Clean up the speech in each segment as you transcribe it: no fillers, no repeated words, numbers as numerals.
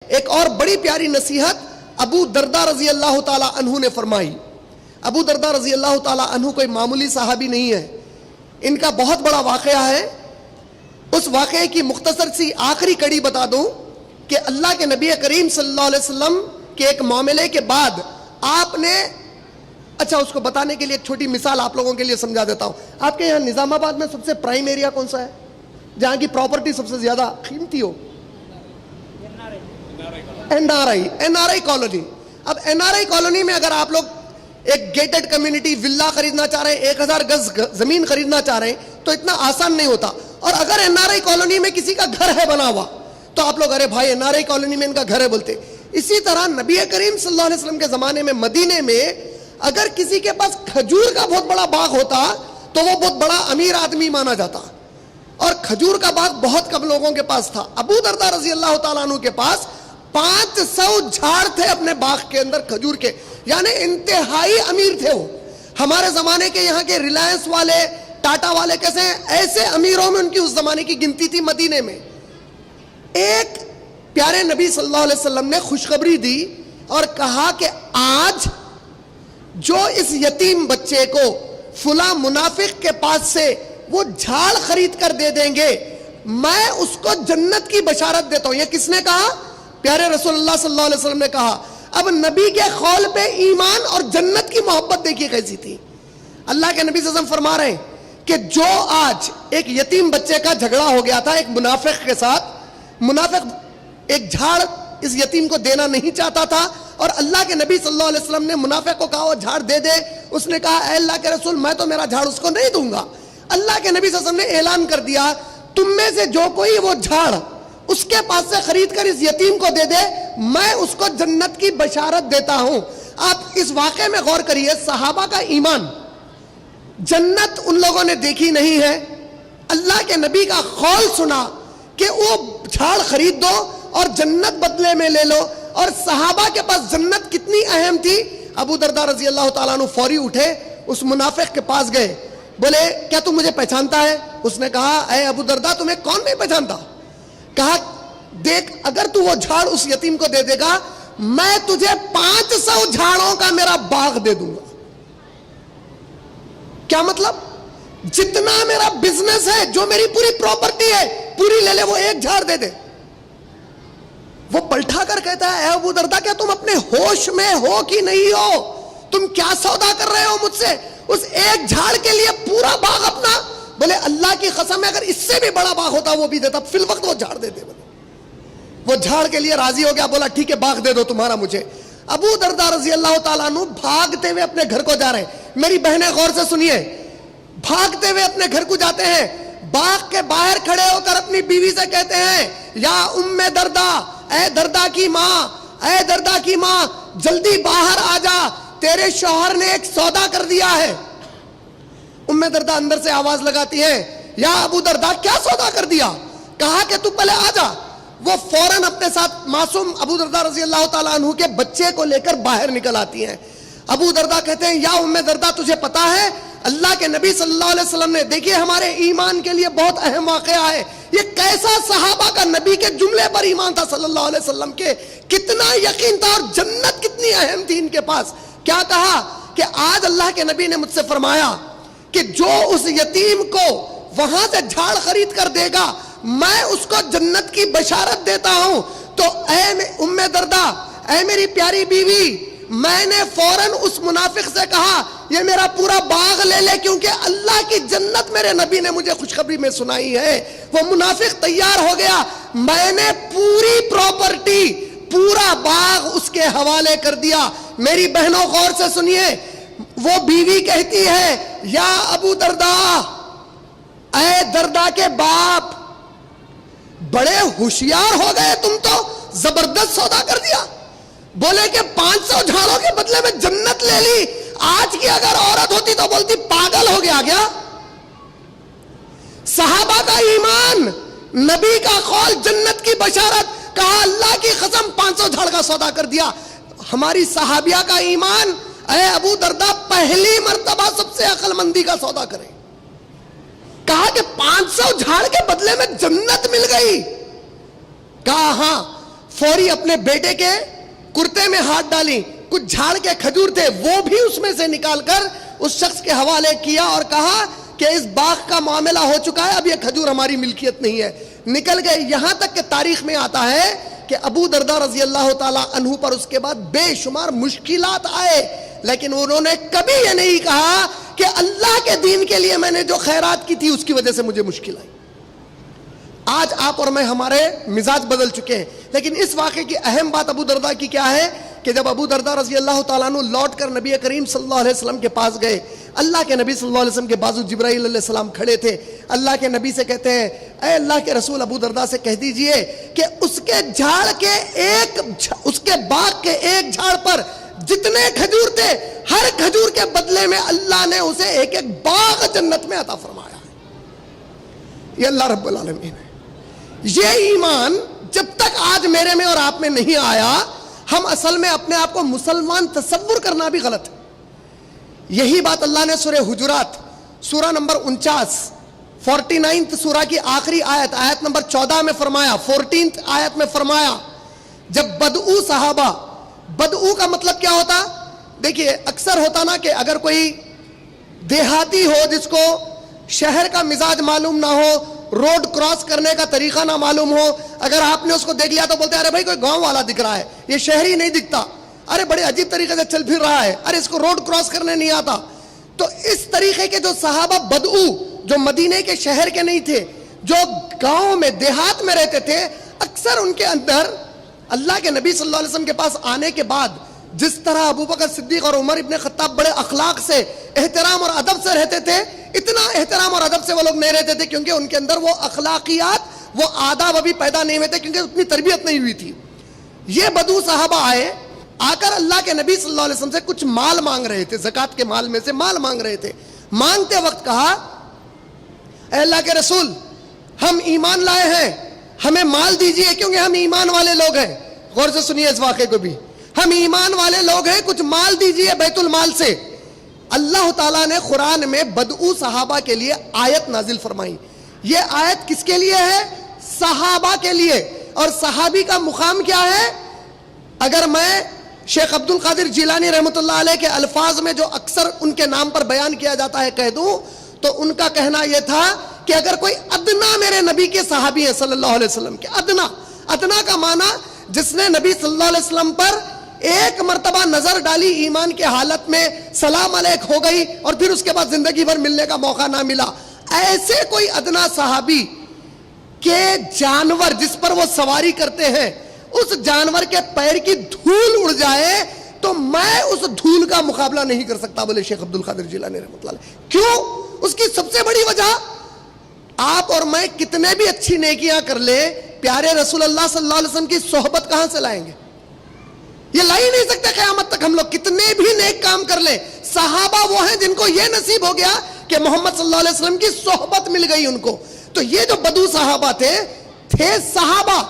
ایک اور بڑی پیاری نصیحت ابو دردہ رضی اللہ تعالیٰ عنہ نے فرمائی. ابو دردہ رضی اللہ تعالیٰ عنہ کوئی معمولی صحابی نہیں ہے, ان کا بہت بڑا واقعہ ہے. اس واقعے کی مختصر سی آخری کڑی بتا دوں کہ اللہ کے نبی کریم صلی اللہ علیہ وسلم کے ایک معاملے کے بعد آپ نے, اچھا اس کو بتانے کے لیے ایک چھوٹی مثال آپ لوگوں کے لیے سمجھا دیتا ہوں. آپ کے یہاں نظام آباد میں سب سے پرائم ایریا کون سا ہے جہاں کی پراپرٹی سب سے زیادہ قیمتی ہو؟ N R I colony. اب این آر آئی کالونی میں اگر آپ لوگ ایک گیٹڈ کمیونٹی ولا خریدنا چاہ رہے ہیں, 1000 گز زمین خریدنا چاہ رہے ہیں, تو اتنا آسان نہیں ہوتا. اور اگر این آر آئی کالونی میں کسی کا گھر ہے بنا ہوا تو آپ لوگ ارے بھائی این آر آئی کالونی میں ان کا گھر ہے بولتے. اسی طرح نبی کریم صلی اللہ علیہ وسلم کے زمانے میں مدینے میں اگر کسی کے پاس کھجور کا بہت بڑا باغ ہوتا تو وہ بہت بڑا امیر آدمی مانا جاتا, اور کھجور کا باغ بہت کم لوگوں کے پاس تھا. ابو دردہ رضی اللہ تعالیٰ عنہ کے پاس 500 جھاڑ تھے اپنے باغ کے اندر کھجور کے, یعنی انتہائی امیر تھے وہ. ہمارے زمانے کے یہاں کے ریلائنس والے, ٹاٹا والے کیسے ہیں, ایسے امیروں میں ان کی اس زمانے کی گنتی تھی مدینے میں. ایک پیارے نبی صلی اللہ علیہ وسلم نے خوشخبری دی اور کہا کہ آج جو اس یتیم بچے کو فلاں منافق کے پاس سے وہ جھاڑ خرید کر دے دیں گے, میں اس کو جنت کی بشارت دیتا ہوں. یہ کس نے کہا؟ پیارے رسول اللہ صلی اللہ علیہ وسلم نے کہا. اب نبی کے قول پہ ایمان اور جنت کی محبت دیکھیے کیسی تھی. اللہ کے نبی صلی اللہ علیہ وسلم فرما رہے ہیں کہ جو آج ایک یتیم بچے کا جھگڑا ہو گیا تھا ایک منافق کے ساتھ, منافق ایک جھاڑ اس یتیم کو دینا نہیں چاہتا تھا, اور اللہ کے نبی صلی اللہ علیہ وسلم نے منافق کو کہا وہ جھاڑ دے دے. اس نے کہا اے اللہ کے رسول میں تو میرا جھاڑ اس کو نہیں دوں گا. اللہ کے نبی صلی اللہ علیہ وسلم نے اعلان کر دیا تم میں سے جو کوئی وہ جھاڑ اس کے پاس سے خرید کر اس یتیم کو دے دے, میں اس کو جنت کی بشارت دیتا ہوں. آپ اس واقعے میں غور کریے, صحابہ کا ایمان. جنت ان لوگوں نے دیکھی نہیں ہے, اللہ کے نبی کا قول سنا کہ وہ جھاڑ خرید دو اور جنت بدلے میں لے لو, اور صحابہ کے پاس جنت کتنی اہم تھی. ابو دردہ رضی اللہ تعالیٰ عنہ فوری اٹھے, اس منافق کے پاس گئے, بولے کیا تم مجھے پہچانتا ہے؟ اس نے کہا اے ابو دردہ تمہیں کون نہیں پہچانتا. کہا دیکھ اگر تو وہ جھاڑ اس یتیم کو دے دے گا میں تجھے 500 جھاڑوں کا میرا باغ دے دوں گا. کیا مطلب؟ جتنا میرا بزنس ہے, جو میری پوری پراپرٹی ہے پوری لے لے, وہ ایک جھاڑ دے دے. وہ پلٹا کر کہتا ہے اے ابو دردہ کیا تم اپنے ہوش میں ہو کہ نہیں ہو؟ تم کیا سودا کر رہے ہو مجھ سے؟ اس ایک جھاڑ کے لیے پورا باغ اپنا؟ بولے اللہ کی قسم ہے اگر اس سے بھی بڑا باغ ہوتا وہ بھی دیتا, فی الوقت وہ جھاڑ دے دے. وہ جھاڑ کے لیے راضی ہو گیا, بولا ٹھیک ہے باغ دے دو تمہارا مجھے. ابو دردہ رضی اللہ تعالیٰ عنہ بھاگتے ہوئے اپنے گھر کو جا رہے ہیں. میری بہنیں غور سے سنیے, بھاگتے ہوئے اپنے گھر کو جاتے ہیں, باغ کے باہر کھڑے ہو کر اپنی بیوی سے کہتے ہیں یا ام دردہ, اے دردہ کی ماں, اے دردہ کی ماں جلدی باہر آ جا, تیرے شوہر نے ایک سودا کر دیا ہے. ام دردہ اندر سے آواز لگاتی ہے یا ابو دردہ کیا سودا کر دیا؟ کہا کہ تو پہلے آ جا. وہ فوراً اپنے ساتھ معصوم ابو دردہ رضی اللہ تعالیٰ عنہ کے بچے کو لے کر باہر نکل آتی ہیں. ابو دردہ کہتے ہیں یا ام دردہ تجھے پتا ہے اللہ کے نبی صلی اللہ علیہ وسلم نے, دیکھیے ہمارے ایمان کے لیے بہت اہم واقعہ ہے, یہ کیسا صحابہ کا نبی کے جملے پر ایمان تھا صلی اللہ علیہ وسلم کے, کتنا یقین تھا, اور جنت کتنی اہم تھی ان کے پاس. کیا کہا کہ آج اللہ کے نبی نے مجھ سے فرمایا کہ جو اس یتیم کو وہاں سے جھاڑ خرید کر دے گا میں اس کو جنت کی بشارت دیتا ہوں. تو اے ام دردہ, اے میری پیاری بیوی, میں نے فوراً اس منافق سے کہا یہ میرا پورا باغ لے لے, کیونکہ اللہ کی جنت میرے نبی نے مجھے خوشخبری میں سنائی ہے. وہ منافق تیار ہو گیا, میں نے پوری پراپرٹی, پورا باغ اس کے حوالے کر دیا. میری بہنوں غور سے سنیے, وہ بیوی کہتی ہے یا ابو دردہ, اے دردہ کے باپ, بڑے ہوشیار ہو گئے تم, تو زبردست سودا کر دیا. بولے کہ 500 جھاڑوں کے بدلے میں جنت لے لی. آج کی اگر عورت ہوتی تو بولتی پاگل ہو گیا. صحابہ کا ایمان, نبی کا قول, جنت کی بشارت, کہا اللہ کی قسم 500 جھاڑ کا سودا کر دیا. ہماری صحابیہ کا ایمان, اے ابو دردہ پہلی مرتبہ سب سے عقل مندی کا سودا کریں. کہا کہ 500 جھاڑ کے بدلے میں جنت مل گئی. کہا ہاں. فوری اپنے بیٹے کے کرتے میں ہاتھ ڈالی, کچھ جھاڑ کے کھجور تھے وہ بھی اس میں سے نکال کر اس شخص کے حوالے کیا اور کہا کہ اس باغ کا معاملہ ہو چکا ہے, اب یہ کھجور ہماری ملکیت نہیں ہے. نکل گئے. یہاں تک کہ تاریخ میں آتا ہے کہ ابو درداء رضی اللہ تعالی عنہ پر اس کے بعد بے شمار مشکلات آئے, لیکن انہوں نے کبھی یہ نہیں کہا کہ اللہ کے دین کے لیے میں نے جو خیرات کی تھی اس کی وجہ سے مجھے مشکل آئی. آج آپ اور میں ہمارے مزاج بدل چکے ہیں, لیکن اس واقعے کی اہم بات ابو درداء کی کیا ہے کہ جب ابو درداء رضی اللہ تعالیٰ عنہ لوٹ کر نبی کریم صلی اللہ علیہ وسلم کے پاس گئے, اللہ کے نبی صلی اللہ علیہ وسلم کے بازو جبرائیل علیہ السلام کھڑے تھے. اللہ کے نبی سے کہتے ہیں اے اللہ کے رسول ابو درداء سے کہہ دیجئے کہ اس کے باغ کے ایک جھاڑ پر جتنے کھجور تھے ہر کھجور کے بدلے میں اللہ نے اسے ایک ایک باغ جنت میں عطا فرمایا ہے. یہ اللہ رب العالمین ہے. یہ ایمان جب تک آج میرے میں اور آپ میں نہیں آیا, ہم اصل میں اپنے آپ کو مسلمان تصور کرنا بھی غلط ہے. یہی بات اللہ نے سورہ حجرات سورہ نمبر 49 سورہ کی آخری آیت نمبر 14 میں فرمایا, 14 آیت میں فرمایا, جب بدعو صحابہ, بدعو کا مطلب کیا ہوتا؟ دیکھیے اکثر ہوتا نا کہ اگر کوئی دیہاتی ہو جس کو شہر کا مزاج معلوم نہ ہو, روڈ کراس کرنے کا طریقہ نہ معلوم ہو, اگر آپ نے اس کو دیکھ لیا تو بولتے ہیں ارے بھائی کوئی گاؤں والا دکھ رہا ہے, یہ شہری نہیں دکھتا, ارے بڑے عجیب طریقے سے چل پھر رہا ہے, ارے اس کو روڈ کراس کرنے نہیں آتا. تو اس طریقے کے جو صحابہ بدعو, جو مدینے کے شہر کے نہیں تھے, جو گاؤں میں دیہات میں رہتے تھے, اکثر ان کے اندر اللہ کے نبی صلی اللہ علیہ وسلم کے پاس آنے کے بعد جس طرح ابوبکر صدیق اور عمر ابن خطاب بڑے اخلاق سے, احترام اور ادب سے رہتے تھے, اتنا احترام اور ادب سے وہ لوگ نہیں رہتے تھے, کیونکہ ان کے اندر وہ اخلاقیات, وہ آداب ابھی پیدا نہیں ہوئے تھے, کیونکہ اتنی تربیت نہیں ہوئی تھی. یہ بدو صحابہ آئے, آ کر اللہ کے نبی صلی اللہ علیہ وسلم سے کچھ مال مانگ رہے تھے, زکوٰۃ کے مال میں سے مال مانگ رہے تھے. مانگتے وقت کہا اے اللہ کے رسول ہم ایمان لائے ہیں, ہمیں مال دیجئے کیونکہ ہم ایمان والے لوگ ہیں. غور سے سنیے اس واقعے کو بھی, ہم ایمان والے لوگ ہیں, کچھ مال دیجئے بیت المال سے. اللہ تعالیٰ نے قرآن میں بدعو صحابہ کے لیے آیت نازل فرمائی. یہ آیت کس کے لیے ہے؟ صحابہ کے لیے. اور صحابی کا مقام کیا ہے؟ اگر میں شیخ عبد القادر جیلانی رحمۃ اللہ علیہ کے الفاظ میں جو اکثر ان کے نام پر بیان کیا جاتا ہے کہہ دوں تو ان کا کہنا یہ تھا کہ اگر کوئی ادنا میرے نبی کے صحابی ہیں صلی اللہ علیہ وسلم کے, ادنا کا معنی جس نے نبی صلی اللہ علیہ وسلم پر ایک مرتبہ نظر ڈالی ایمان کے حالت میں, سلام علیک ہو گئی اور پھر اس کے بعد زندگی بھر ملنے کا موقع نہ ملا, ایسے کوئی ادنا صحابی کے جانور جس پر وہ سواری کرتے ہیں اس جانور کے پیر کی دھول اڑ جائے تو میں اس دھول کا مقابلہ نہیں کر سکتا, بولے شیخ عبد القادر جیلانی رحمۃ اللہ علیہ. کیوں؟ اس کی سب سے بڑی وجہ, آپ اور میں کتنے بھی اچھی نیکیاں کر لیں, پیارے رسول اللہ صلی اللہ علیہ وسلم کی صحبت کہاں سے لائیں گے؟ یہ لا ہی نہیں سکتے قیامت تک. ہم لوگ کتنے بھی نیک کام کر لیں, صحابہ وہ ہیں جن کو یہ نصیب ہو گیا کہ محمد صلی اللہ علیہ وسلم کی صحبت مل گئی ان کو. تو یہ جو بدو صحابہ تھے صحابہ,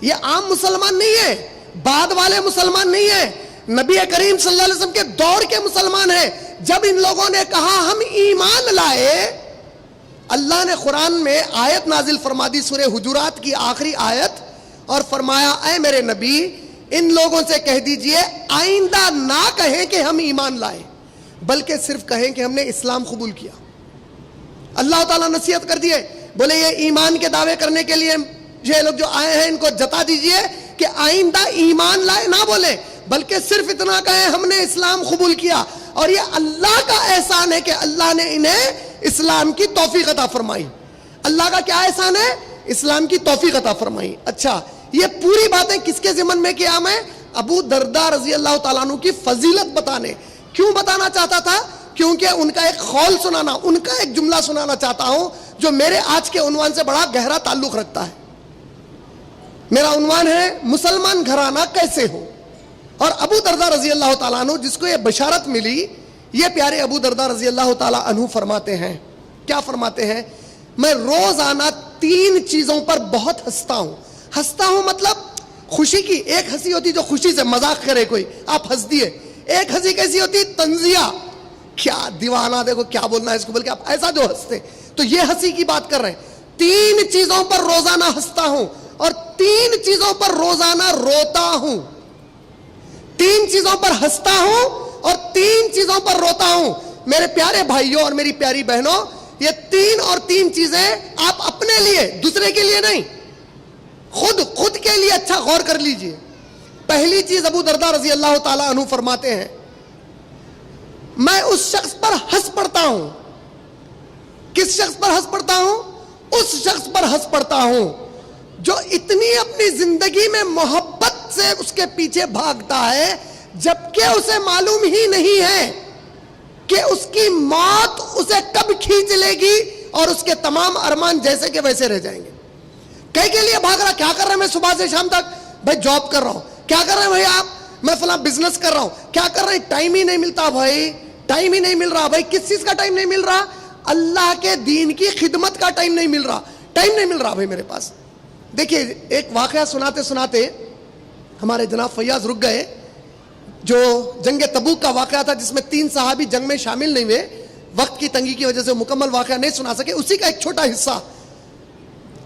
یہ عام مسلمان نہیں ہے, بعد والے مسلمان نہیں ہیں, نبی کریم صلی اللہ علیہ وسلم کے دور کے مسلمان ہیں. جب ان لوگوں نے کہا ہم ایمان لائے, اللہ نے قرآن میں آیت نازل فرما دی سورہ حجرات کی آخری آیت, اور فرمایا اے میرے نبی ان لوگوں سے کہہ دیجئے آئندہ نہ کہیں کہ ہم ایمان لائے, بلکہ صرف کہیں کہ ہم نے اسلام قبول کیا. اللہ تعالیٰ نصیحت کر دیے, بولے یہ ایمان کے دعوے کرنے کے لیے یہ لوگ جو آئے ہیں ان کو جتا دیجئے کہ آئندہ ایمان لائے نہ بولے, بلکہ صرف اتنا کہیں ہم نے اسلام قبول کیا. اور یہ اللہ کا احسان ہے کہ اللہ نے انہیں اسلام کی توفیق عطا فرمائی. اللہ کا کیا احسان ہے؟ اسلام کی توفیق عطا فرمائی. اچھا, یہ پوری باتیں کس کے ضمن میں کیا میں؟ ابو درداء رضی اللہ تعالیٰ عنہ کی فضیلت بتانے. کیوں بتانا چاہتا تھا؟ کیونکہ ان کا ایک قول سنانا, ان کا ایک جملہ سنانا چاہتا ہوں جو میرے آج کے عنوان سے بڑا گہرا تعلق رکھتا ہے. میرا عنوان ہے مسلمان گھرانہ کیسے ہو. اور ابو درداء رضی اللہ تعالیٰ عنہ جس کو یہ بشارت ملی, یہ پیارے ابو درداء رضی اللہ تعالیٰ عنہ فرماتے ہیں, کیا فرماتے ہیں؟ میں روزانہ 3 چیزوں پر بہت ہنستا ہوں. ہنستا ہوں مطلب خوشی کی, ایک ہنسی ہوتی جو خوشی سے مذاق کرے کوئی, آپ ہنس دیے. ایک ہنسی کیسی ہوتی؟ تنزیہ, کیا دیوانہ, دیکھو کیا بولنا ہے اس کو, بلکہ آپ ایسا جو ہنستے, تو یہ ہنسی کی بات کر رہے ہیں. 3 چیزوں پر روزانہ ہنستا ہوں. اور 3 چیزوں پر روزانہ روتا ہوں. 3 چیزوں پر ہنستا ہوں اور 3 چیزوں پر روتا ہوں. میرے پیارے بھائیوں اور میری پیاری بہنوں, یہ 3 اور 3 چیزیں آپ اپنے لیے, دوسرے کے لیے نہیں, خود کے لیے اچھا غور کر لیجئے. پہلی چیز ابو درداء رضی اللہ تعالیٰ عنہ فرماتے ہیں, میں اس شخص پر ہنس پڑتا ہوں. کس شخص پر ہنس پڑتا ہوں؟ اس شخص پر ہنس پڑتا ہوں جو اتنی اپنی زندگی میں محبت سے اس کے پیچھے بھاگتا ہے, جبکہ اسے معلوم ہی نہیں ہے کہ اس کی موت اسے کب کھینچ لے گی اور اس کے تمام ارمان جیسے کہ ویسے رہ جائیں گے. کئی کے لیے بھاگ رہا, کیا کر رہے ہیں میں صبح سے شام تک؟ بھائی جاب کر رہا ہوں. کیا کر رہے ہیں بھائی آپ؟ میں فلاں بزنس کر رہا ہوں. کیا کر رہے ہیں؟ ٹائم ہی نہیں ملتا بھائی, ٹائم ہی نہیں مل رہا. بھائی کس چیز کا ٹائم نہیں مل رہا؟ اللہ کے دین کی خدمت کا ٹائم نہیں مل رہا, ٹائم نہیں مل رہا بھائی میرے پاس. دیکھیے ایک واقعہ سناتے سناتے ہمارے جناب فیاض رک گئے, جو جنگ تبوک کا واقعہ تھا جس میں 3 صحابی جنگ میں شامل نہیں ہوئے, وقت کی تنگی کی وجہ سے مکمل واقعہ نہیں سنا سکے, اسی کا ایک چھوٹا حصہ.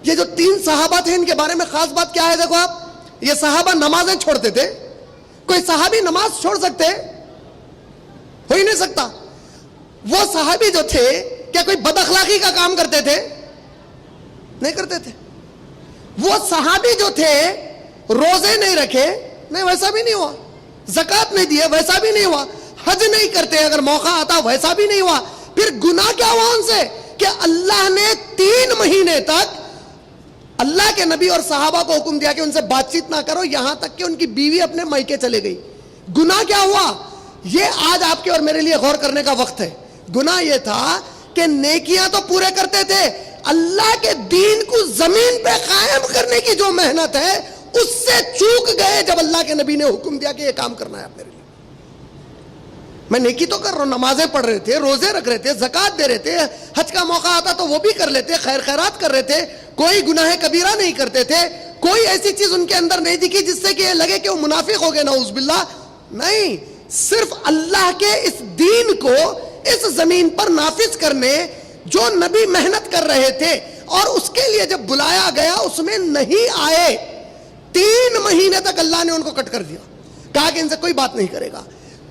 یہ جو 3 صحابہ تھے ان کے بارے میں خاص بات کیا ہے؟ دیکھو آپ, یہ صحابہ نمازیں چھوڑتے تھے. کوئی صحابی نماز چھوڑ سکتے؟ ہو ہی نہیں سکتا. وہ صحابی جو تھے کیا کوئی بد اخلاقی کا کام کرتے تھے؟ نہیں کرتے تھے. وہ صحابی جو تھے روزے نہیں رکھے, نہیں ویسا بھی نہیں ہوا. زکات نہیں دیے, ویسا بھی نہیں ہوا. حج نہیں کرتے, اگر موقع آتا ویسا بھی نہیں ہوا. پھر گناہ کیا ہوا ان سے کہ اللہ نے 3 مہینے تک اللہ کے نبی اور صحابہ کو حکم دیا کہ ان سے بات چیت نہ کرو, یہاں تک کہ ان کی بیوی اپنے مائکے چلے گئی. گناہ کیا ہوا؟ یہ آج آپ کے اور میرے لیے غور کرنے کا وقت ہے. گناہ یہ تھا کہ نیکیاں تو پورے کرتے تھے, اللہ کے دین کو زمین پہ قائم کرنے کی جو محنت ہے اس سے چوک گئے جب اللہ کے نبی نے حکم دیا کہ یہ کام کرنا ہے آپ میرے لیے. میں نیکی تو کر رہا ہوں, نمازیں پڑھ رہے تھے, روزے رکھ رہے تھے, زکات دے رہے تھے, حج کا موقع آتا تو وہ بھی کر لیتے, خیر خیرات کر رہے تھے, کوئی گناہ کبیرہ نہیں کرتے تھے, کوئی ایسی چیز ان کے اندر نہیں دکھی جس سے کہ یہ لگے کہ وہ منافق ہو گئے, نعوذ باللہ. نہیں, صرف اللہ کے اس دین کو اس زمین پر نافذ کرنے جو نبی محنت کر رہے تھے اور اس کے لیے جب بلایا گیا اس میں نہیں آئے. 3 مہینے تک اللہ نے ان کو کٹ کر دیا, کہا کہ ان سے کوئی بات نہیں کرے گا.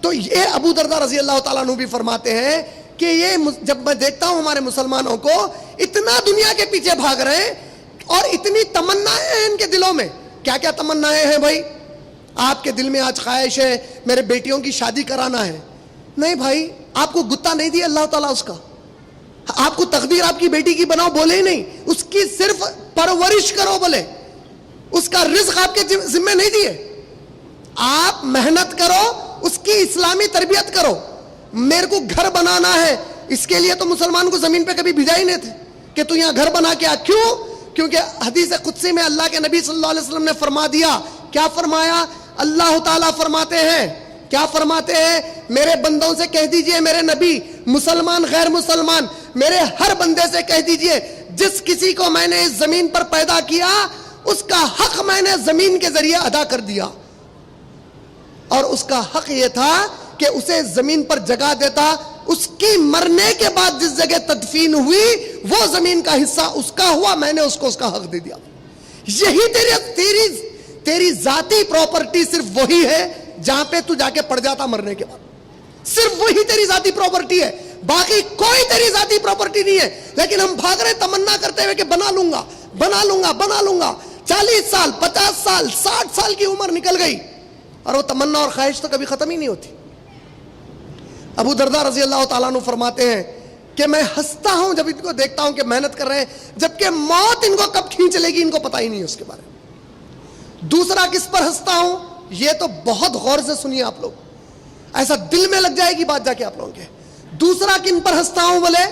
تو یہ ابو درداء رضی اللہ تعالیٰ عنہ بھی فرماتے ہیں کہ یہ جب میں دیکھتا ہوں ہمارے مسلمانوں کو اتنا دنیا کے پیچھے بھاگ رہے ہیں اور اتنی تمنائیں ہیں ان کے دلوں میں. کیا کیا تمنائیں ہیں بھائی؟ آپ کے دل میں آج خواہش ہے میرے بیٹیوں کی شادی کرانا ہے. نہیں بھائی, آپ کو گتا نہیں دیا اللہ تعالیٰ اس کا, آپ کو تقدیر آپ کی بیٹی کی بناؤ بولے ہی نہیں, اس کی صرف پرورش کرو بولے, اس کا رزق آپ کے ذمہ نہیں دیے. آپ محنت کرو, اس کی اسلامی تربیت کرو. میرے کو گھر بنانا ہے, اس کے لیے تو مسلمان کو زمین پہ کبھی بھیجا ہی نہیں تھے کہ تو یہاں گھر بنا کے آ. کیوں؟ کیونکہ حدیث قدسی میں اللہ کے نبی صلی اللہ علیہ وسلم نے فرما دیا. کیا فرمایا؟ اللہ تعالیٰ فرماتے ہیں, کیا فرماتے ہیں؟ میرے بندوں سے کہہ دیجئے میرے نبی, مسلمان غیر مسلمان, میرے ہر بندے سے کہہ دیجئے جس کسی کو میں نے اس زمین پر پیدا کیا اس کا حق میں نے زمین کے ذریعے ادا کر دیا. اور اس کا حق یہ تھا کہ اسے زمین پر جگہ دیتا, اس کی مرنے کے بعد جس جگہ تدفین ہوئی وہ زمین کا حصہ اس کا ہوا, میں نے اس کو اس کا حق دے دیا. یہی تیری ذاتی پراپرٹی صرف وہی ہے جہاں پہ تو جا کے پڑ جاتا مرنے کے بعد. صرف وہی تیری ذاتی پراپرٹی ہے, باقی کوئی تیری ذاتی پراپرٹی نہیں ہے. لیکن ہم بھاگ رہے تمنا کرتے ہوئے کہ بنا لوں گا بنا لوں گا بنا لوں گا. 40 سال 50 سال 60 سال کی عمر نکل گئی اور وہ تمنا اور خواہش تو کبھی ختم ہی نہیں ہوتی. ابو درداء رضی اللہ تعالیٰ عنہ فرماتے ہیں کہ میں ہنستا ہوں جب ان کو دیکھتا ہوں کہ محنت کر رہے ہیں, جبکہ موت ان کو کب کھینچ لے گی ان کو پتہ ہی نہیں ہے اس کے بارے میں. دوسرا کس پر ہنستا ہوں, یہ تو بہت غور سے سنیے آپ لوگ, ایسا دل میں لگ جائے گی بات جا کے آپ لوگوں کے. دوسرا کن پر ہنستا ہوں بولے,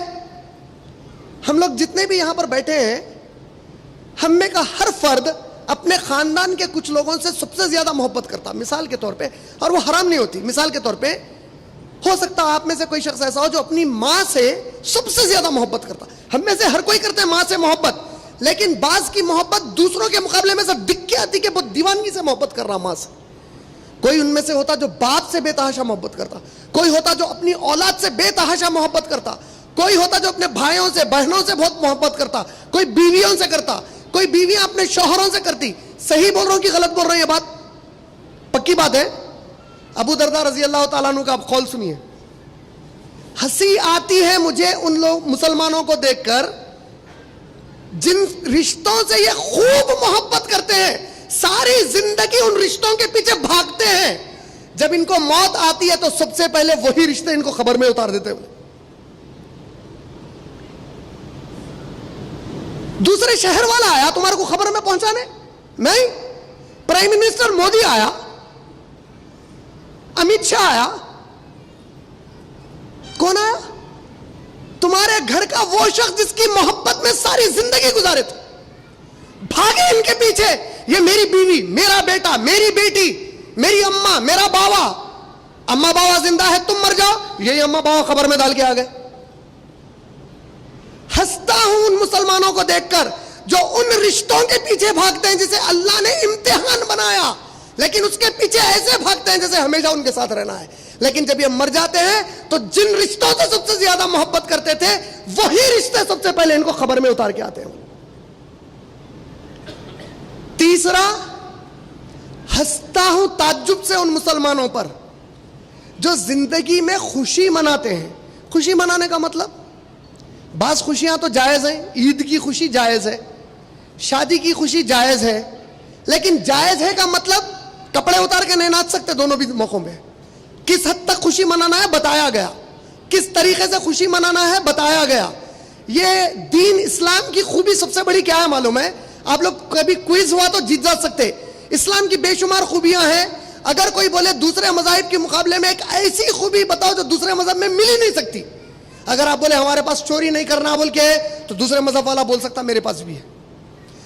ہم لوگ جتنے بھی یہاں پر بیٹھے ہیں ہم میں کا ہر فرد اپنے خاندان کے کچھ لوگوں سے سب سے زیادہ محبت کرتا, مثال کے طور پہ, اور وہ حرام نہیں ہوتی. مثال کے طور پہ ہو سکتا آپ میں سے کوئی شخص ایسا ہو جو اپنی ماں سے سب سے زیادہ محبت کرتا. ہم میں سے ہر کوئی کرتے ہیں ماں سے محبت, لیکن بعض کی محبت دوسروں کے مقابلے میں سب دکھ کے آتی کہ بہت دیوانگی سے محبت کر رہا ماں سے. کوئی ان میں سے ہوتا جو باپ سے بے تحاشا محبت کرتا, کوئی ہوتا جو اپنی اولاد سے بے تحاشا محبت کرتا, کوئی ہوتا جو اپنے بھائیوں سے بہنوں سے بہت محبت کرتا, کوئی بیویوں سے کرتا, کوئی بیویاں اپنے شوہروں سے کرتی. صحیح بول رہا ہوں کہ غلط بول رہے ہیں؟ یہ بات پکی بات ہے. ابو درداء رضی اللہ تعالیٰ عنہ کا آپ قول سنیے. ہنسی آتی ہے مجھے ان لوگ مسلمانوں کو دیکھ کر جن رشتوں سے یہ خوب محبت کرتے ہیں, ساری زندگی ان رشتوں کے پیچھے بھاگتے ہیں, جب ان کو موت آتی ہے تو سب سے پہلے وہی رشتے ان کو خبر میں اتار دیتے ہیں. دوسرے شہر والا آیا تمہارے کو خبر میں پہنچانے؟ نہیں. پرائم منسٹر مودی آیا, امیت شاہ آیا, کون آیا؟ تمہارے گھر کا وہ شخص جس کی محبت میں ساری زندگی گزارے تھے, بھاگے ان کے پیچھے. یہ میری بیوی, میرا بیٹا, میری بیٹی, میری اماں, میرا باوا. اماں باوا زندہ ہے, تم مر جاؤ, یہی اماں باوا خبر میں ڈال کے آ گئے. ہنستا ہوں ان مسلمانوں کو دیکھ کر جو ان رشتوں کے پیچھے بھاگتے ہیں جسے اللہ نے امتحان بنایا, لیکن اس کے پیچھے ایسے بھاگتے ہیں جیسے ہمیشہ ان کے ساتھ رہنا ہے. لیکن جب یہ مر جاتے ہیں تو جن رشتوں سے سب سے زیادہ محبت کرتے تھے وہی رشتے سب سے پہلے ان کو خبر میں اتار کے آتے ہیں. تیسرا, ہنستا ہوں تعجب سے ان مسلمانوں پر جو زندگی میں خوشی مناتے ہیں. خوشی منانے کا مطلب, بعض خوشیاں تو جائز ہیں, عید کی خوشی جائز ہے, شادی کی خوشی جائز ہے, لیکن جائز ہے کا مطلب کپڑے اتار کے نہیں ناچ سکتے دونوں بھی موقعوں میں. کس حد تک خوشی منانا ہے بتایا گیا, کس طریقے سے خوشی منانا ہے بتایا گیا. یہ دین اسلام کی خوبی سب سے بڑی کیا ہے معلوم ہے؟ آپ لوگ کبھی کوئز ہوا تو جیت جا سکتے. اسلام کی بے شمار خوبیاں ہیں. اگر کوئی بولے دوسرے مذاہب کے مقابلے میں ایک ایسی خوبی بتاؤ جو دوسرے مذہب میں مل ہی نہیں سکتی. اگر آپ بولے ہمارے پاس چوری نہیں کرنا بول کے, تو دوسرے مذہب والا بول سکتا میرے پاس بھی ہے.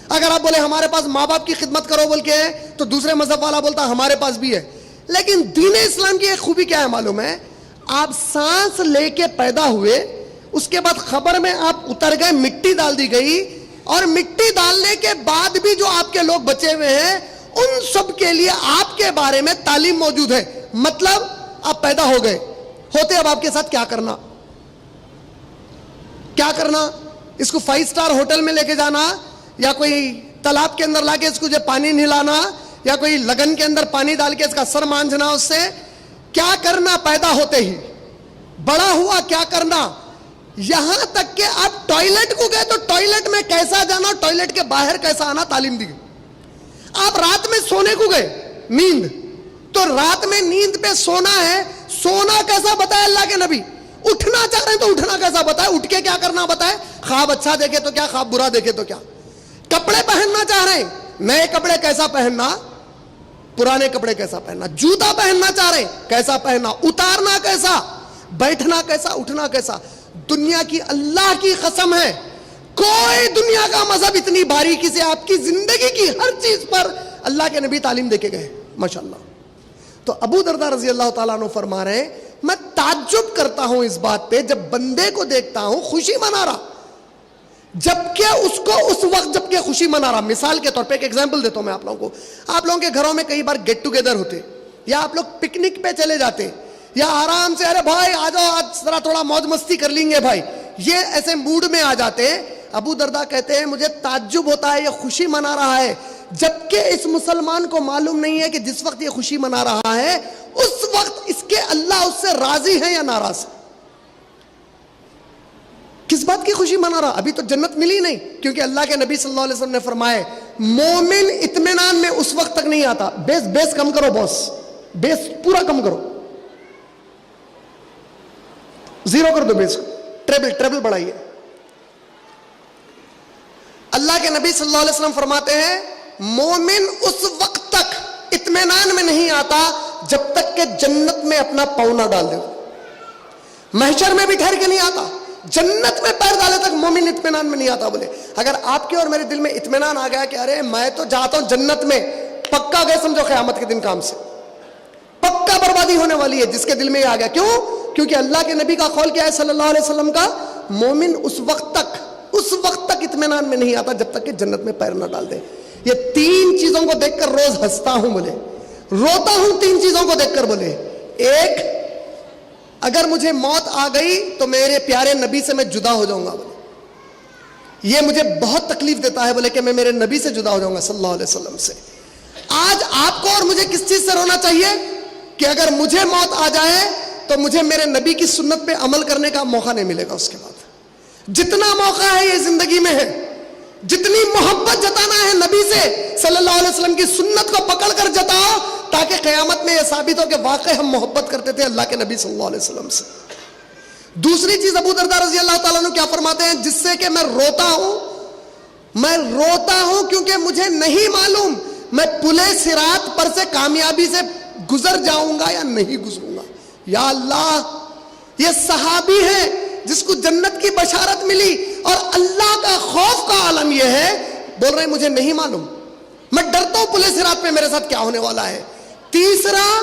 اگر آپ بولے ہمارے پاس ماں باپ کی خدمت کرو بول کے, تو دوسرے مذہب والا بولتا ہمارے پاس بھی ہے. لیکن دین اسلام کی ایک خوبی کیا ہے معلوم ہے؟ آپ سانس لے کے پیدا ہوئے, اس کے بعد خبر میں آپ اتر گئے, مٹی ڈال دی گئی, اور مٹی ڈالنے کے بعد بھی جو آپ کے لوگ بچے ہوئے ہیں ان سب کے لیے آپ کے بارے میں تعلیم موجود ہے. مطلب آپ پیدا ہو گئے, ہوتے اب آپ کے ساتھ کیا کرنا, کیا کرنا. اس کو 5 اسٹار ہوٹل میں لے کے جانا, یا کوئی تالاب کے اندر لا کے اس کو جو پانی نہلانا, یا کوئی لگن کے اندر پانی ڈال کے اس کا سر مانجھنا, اس سے کیا کرنا پیدا ہوتے ہی. بڑا ہوا کیا کرنا, یہاں تک کہ آپ ٹوائلٹ کو گئے تو ٹوائلٹ میں کیسا جانا, ٹوائلٹ کے باہر کیسا آنا, تعلیم دی گئی. آپ رات میں سونے کو گئے, نیند, تو رات میں نیند پہ سونا ہے, سونا کیسا بتایا اللہ کے نبی. اٹھنا چاہ رہے ہیں تو اٹھنا کیسا بتائے, اٹھ کے کیا کرنا بتائے. خواب اچھا دیکھے تو کیا, خواب برا دیکھے تو کیا. کپڑے پہننا چاہ رہے ہیں, نئے کپڑے کیسا پہننا, پرانے کپڑے کیسا پہننا. جوتا پہننا چاہ رہے ہیں, کیسا پہننا, اتارنا کیسا, بیٹھنا کیسا, اٹھنا کیسا. دنیا کی اللہ کی قسم ہے, کوئی دنیا کا مذہب اتنی باریکی سے آپ کی زندگی کی ہر چیز پر اللہ کے نبی تعلیم دے کے گئے, ماشاءاللہ. تو ابو درداء رضی اللہ تعالیٰ عنہ فرما رہے ہیں, میں تعجب کرتا ہوں اس بات پہ جب بندے کو دیکھتا ہوں خوشی منا رہا, جبکہ اس کو اس وقت جبکہ خوشی منا رہا. مثال کے طور پہ ایک ایگزامپل دیتا ہوں میں آپ لوگوں کو. آپ لوگوں کے گھروں میں کئی بار گیٹ ٹوگیدر ہوتے, یا آپ لوگ پکنک پہ چلے جاتے, یا آرام سے ارے بھائی آ جاؤ آج ذرا تھوڑا موج مستی کر لیں گے بھائی, یہ ایسے موڈ میں آ جاتے. ابو درداء کہتے ہیں مجھے تعجب ہوتا ہے, یہ خوشی منا رہا ہے, جبکہ اس مسلمان کو معلوم نہیں ہے کہ جس وقت یہ خوشی منا رہا ہے اس وقت اس کے اللہ اس سے راضی ہے یا ناراض. کس بات کی خوشی منا رہا؟ ابھی تو جنت ملی نہیں, کیونکہ اللہ کے نبی صلی اللہ علیہ وسلم نے فرمایا مومن اطمینان میں اس وقت تک نہیں آتا. بیس کم کرو باس, بیس پورا کم کرو, زیرو کر دو بیس, ٹریبل بڑھائیے. اللہ کے نبی صلی اللہ علیہ وسلم فرماتے ہیں مومن اس وقت تک اطمینان میں نہیں آتا جب تک کہ جنت میں اپنا پاؤں نہ ڈال دے. محشر میں بھی ٹھہر کے نہیں آتا, جنت میں پیر ڈالے تک مومن اطمینان میں نہیں آتا. بولے اگر آپ کے اور میرے دل میں اطمینان آ گیا کہ ارے میں تو جاتا ہوں جنت میں, پکا گئے سمجھو قیامت کے دن کام سے, پکا بربادی ہونے والی ہے جس کے دل میں یہ آ گیا. کیوں؟ کیونکہ اللہ کے نبی کا قول کیا ہے صلی اللہ علیہ وسلم کا, مومن اس وقت تک اطمینان میں نہیں آتا جب تک کہ جنت میں پیر نہ ڈال دے. یہ 3 چیزوں کو دیکھ کر روز ہنستا ہوں, بولے روتا ہوں 3 چیزوں کو دیکھ کر. بولے ایک, اگر مجھے موت آ گئی تو میرے پیارے نبی سے میں جدا ہو جاؤں گا. بولے یہ مجھے بہت تکلیف دیتا ہے، بولے کہ میں میرے نبی سے جدا ہو جاؤں گا صلی اللہ علیہ وسلم سے۔ آج آپ کو اور مجھے کس چیز سے رونا چاہیے کہ اگر مجھے موت آ جائے تو مجھے میرے نبی کی سنت پہ عمل کرنے کا موقع نہیں ملے گا اس کے بعد۔ جتنا موقع ہے یہ زندگی میں ہے، جتنی محبت جتانا ہے نبی سے صلی اللہ علیہ وسلم کی سنت کو پکڑ کر جتاؤ، تاکہ قیامت میں یہ ثابت ہو کہ واقعی ہم محبت کرتے تھے اللہ کے نبی صلی اللہ علیہ وسلم سے۔ دوسری چیز ابو درداء رضی اللہ تعالیٰ عنہ کیا فرماتے ہیں، جس سے کہ میں روتا ہوں کیونکہ مجھے نہیں معلوم میں پلے صراط پر سے کامیابی سے گزر جاؤں گا یا نہیں گزروں گا۔ یا اللہ، یہ صحابی ہے جس کو جنت کی بشارت ملی، اور اللہ کا خوف کا عالم یہ ہے، بول رہے ہیں مجھے نہیں معلوم، میں ڈرتا ہوں پلے صراط پہ میرے ساتھ کیا ہونے والا ہے۔ تیسرا،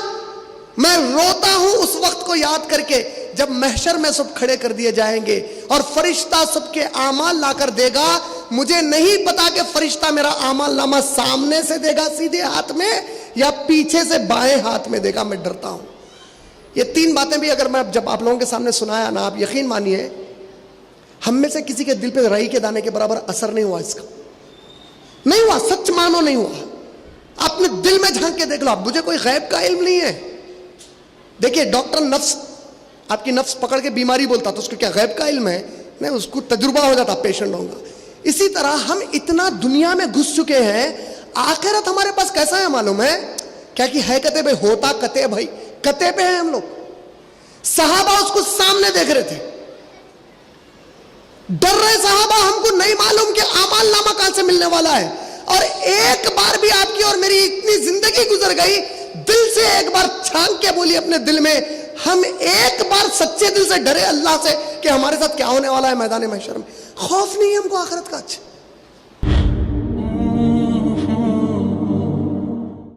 میں روتا ہوں اس وقت کو یاد کر کے جب محشر میں سب کھڑے کر دیے جائیں گے اور فرشتہ سب کے اعمال لا کر دے گا، مجھے نہیں پتا کہ فرشتہ میرا اعمال نامہ سامنے سے دے گا سیدھے ہاتھ میں یا پیچھے سے بائیں ہاتھ میں دے گا، میں ڈرتا ہوں۔ یہ تین باتیں بھی اگر میں جب آپ لوگوں کے سامنے سنایا نا، آپ یقین مانیے ہم میں سے کسی کے دل پہ رائی کے دانے کے برابر اثر نہیں ہوا، اس کا نہیں ہوا، سچ مانو نہیں ہوا۔ آپ نے دل میں جھانک کے دیکھ لو، مجھے کوئی غیب کا علم نہیں ہے۔ دیکھیے ڈاکٹر نفس آپ کی نفس پکڑ کے بیماری بولتا تو اس کو کیا غیب کا علم ہے؟ نہیں، اس کو تجربہ ہو جاتا پیشنٹ ہوگا۔ اسی طرح ہم اتنا دنیا میں گھس چکے ہیں، آخرت ہمارے پاس کیسا ہے معلوم ہے کیا کہ ہے کتے بھائی، ہوتا کتے بھائی، کتے پہ ہیں ہم لوگ۔ صحابہ اس کو سامنے دیکھ رہے تھے، ڈر رہے صحابہ، ہم کو نہیں معلوم کہ اعمال نامہ کہاں سے ملنے والا ہے۔ اور ایک بار بھی آپ کی اور میری اتنی زندگی گزر گئی، دل سے ایک بار چھانک کے بولی اپنے دل میں، ہم ایک بار سچے دل سے ڈرے اللہ سے کہ ہمارے ساتھ کیا ہونے والا ہے میدان محشر میں۔ خوف نہیں ہے ہم کو آخرت کا۔ اچھا